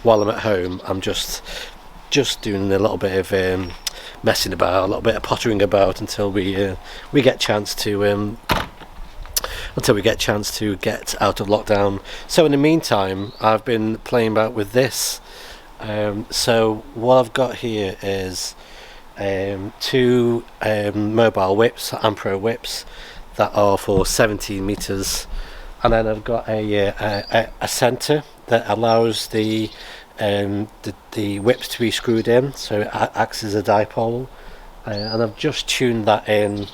while I'm at home, I'm just doing a little bit of messing about, a little bit of pottering about until we get chance to get out of lockdown. So in the meantime, I've been playing about with this. So what I've got here is two mobile whips, ampro whips, that are for 17 meters, and then I've got a center that allows the whips to be screwed in, so it acts as a dipole, and I've just tuned that in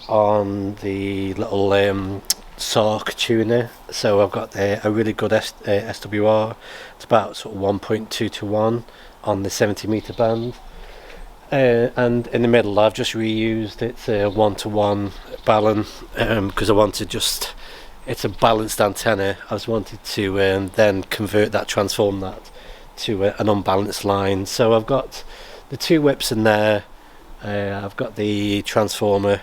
on the little Sark tuner. So I've got a really good SWR. It's about sort of 1.2 to 1 on the 70 meter band, and in the middle I've just reused its 1-to-1 balance, because I wanted it's a balanced antenna. I just wanted to then transform that to an unbalanced line. So I've got the two whips in there, I've got the transformer,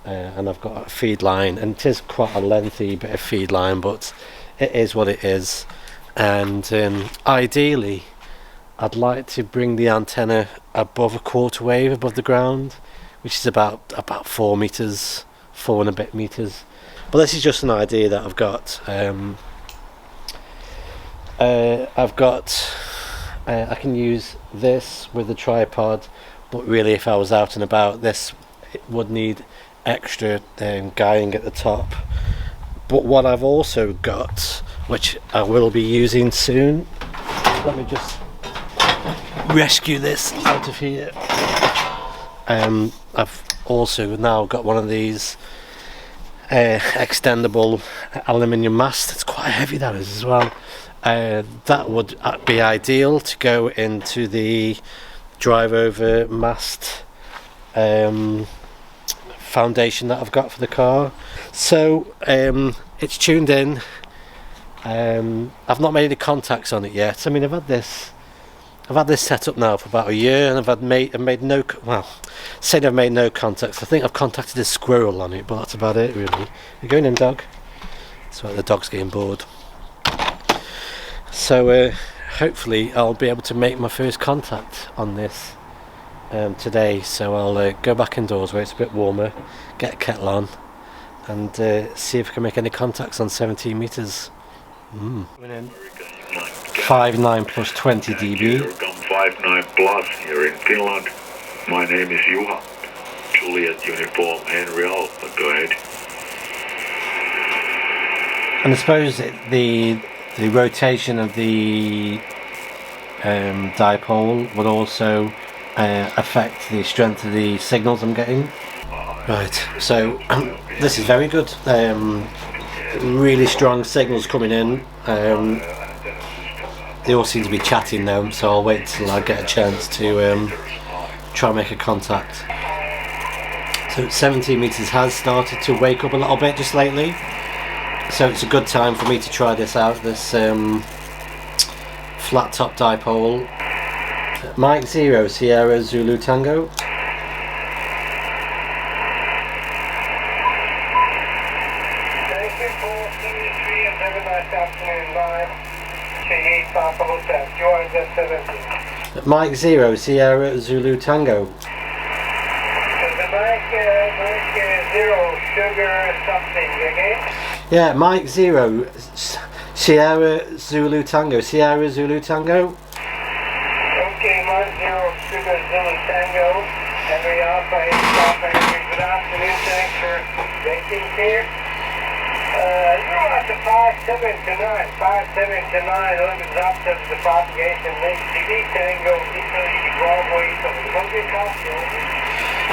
and I've got a feed line, and it is quite a lengthy bit of feed line, but it is what it is. And ideally I'd like to bring the antenna above a quarter wave above the ground, which is about 4 meters, 4 and a bit meters. But this is just an idea that I've got. I can use this with the tripod, but really if I was out and about, it would need extra guying at the top. But what I've also got, which I will be using soon, let me just rescue this out of here. I've also now got one of these extendable aluminium mast. It's quite heavy, that is, as well. That would be ideal to go into the drive over mast foundation that I've got for the car. So it's tuned in. I've not made any contacts on it yet. I mean, I've had this set up now for about a year, and I've made no contacts. I think I've contacted a squirrel on it, but that's about it, really. You're going in, dog? That's right, the dog's getting bored. So hopefully I'll be able to make my first contact on this today. So I'll go back indoors where it's a bit warmer, get a kettle on, and see if I can make any contacts on 17 meters. 59 plus 20 dB. 59 plus, you're in Finland. My name is Juha. Juliet Uniform Henry Alpha, go ahead. And I suppose the rotation of the dipole would also affect the strength of the signals I'm getting. Right, so this is very good. Really strong signals coming in. They all seem to be chatting now, so I'll wait till I get a chance to try and make a contact. So 17 meters has started to wake up a little bit just lately, so it's a good time for me to try this out, this flat top dipole. Mike 0 Sierra Zulu Tango. Mike 0 Sierra Zulu Tango. Mike 0 Sugar something, okay? Yeah, Mike 0 Sierra Zulu Tango. Sierra Zulu Tango. Okay, Mike 0 Sugar Zulu Tango. Henry Alpha, Alpha, good afternoon, thanks for waiting here. You're at the 579, 579, opens up to the propagation link, CD Tango, Italy, Broadway, so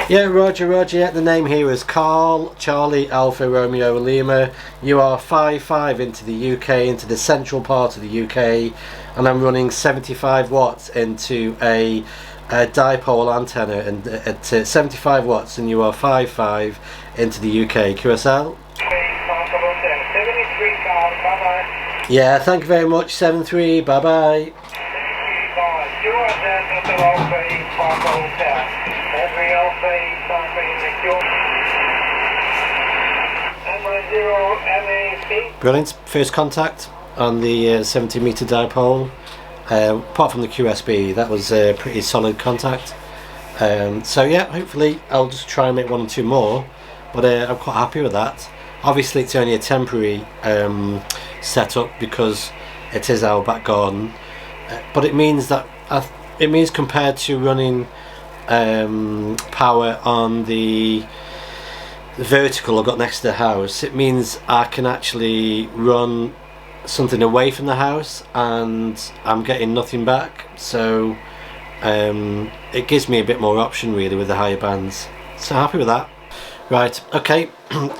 yeah, Roger, yeah, the name here is Carl, Charlie, Alpha, Romeo, Lima. You are 5.5 into the UK, into the central part of the UK, and I'm running 75 watts into a dipole antenna, and at 75 watts, and you are 5.5 into the UK. QSL? Yeah, thank you very much, 7-3, bye bye. Brilliant, first contact on the 70 meter dipole, apart from the QSB, that was a pretty solid contact. So yeah, hopefully I'll just try and make 1 or 2 more, but I'm quite happy with that. Obviously it's only a temporary setup because it is our back garden, but it means that compared to running power on the vertical I've got next to the house, it means I can actually run something away from the house and I'm getting nothing back, so it gives me a bit more option really with the higher bands. So happy with that. Right, okay.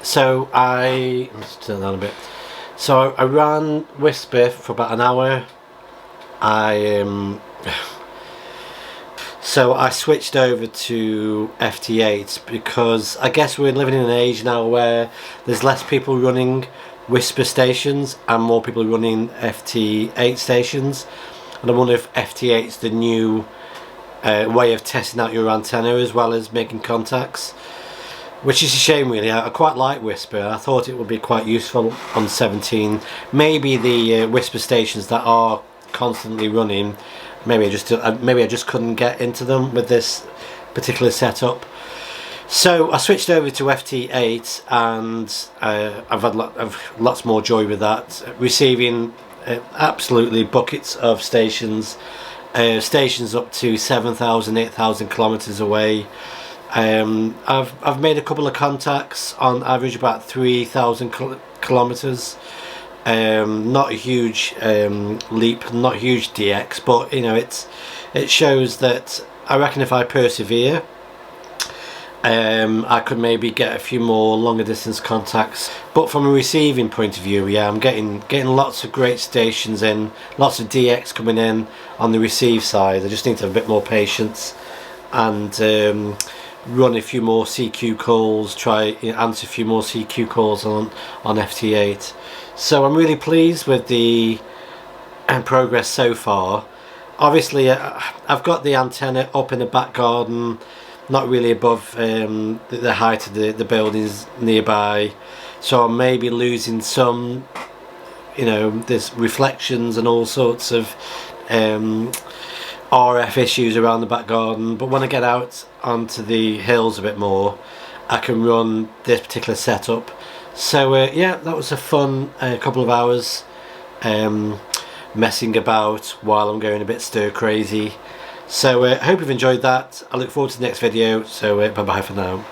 So let's turn that down a bit. So I ran Whisper for about an hour. So I switched over to FT8 because I guess we're living in an age now where there's less people running Whisper stations and more people running FT8 stations, and I wonder if FT8 is the new way of testing out your antenna as well as making contacts, which is a shame really. I quite like Whisper. I thought it would be quite useful on 17. Maybe the Whisper stations that are constantly running, maybe I just couldn't get into them with this particular setup. So I switched over to FT8 and I've had lots more joy with that, receiving absolutely buckets of stations, stations up to 7,000, 8,000 kilometers away. I've made a couple of contacts on average about 3,000 kilometers. Not a huge leap, not a huge DX, but you know it shows that I reckon if I persevere, I could maybe get a few more longer distance contacts. But from a receiving point of view, yeah, I'm getting lots of great stations in, lots of DX coming in on the receive side. I just need to have a bit more patience and run a few more CQ calls, answer a few more CQ calls on FT8. So I'm really pleased with the progress so far. Obviously I've got the antenna up in the back garden, not really above the height of the buildings nearby, so I may be losing some, you know, there's reflections and all sorts of RF issues around the back garden, but when I get out onto the hills a bit more I can run this particular setup. So yeah, that was a fun couple of hours messing about while I'm going a bit stir crazy. So I hope you've enjoyed that. I look forward to the next video, so bye bye for now.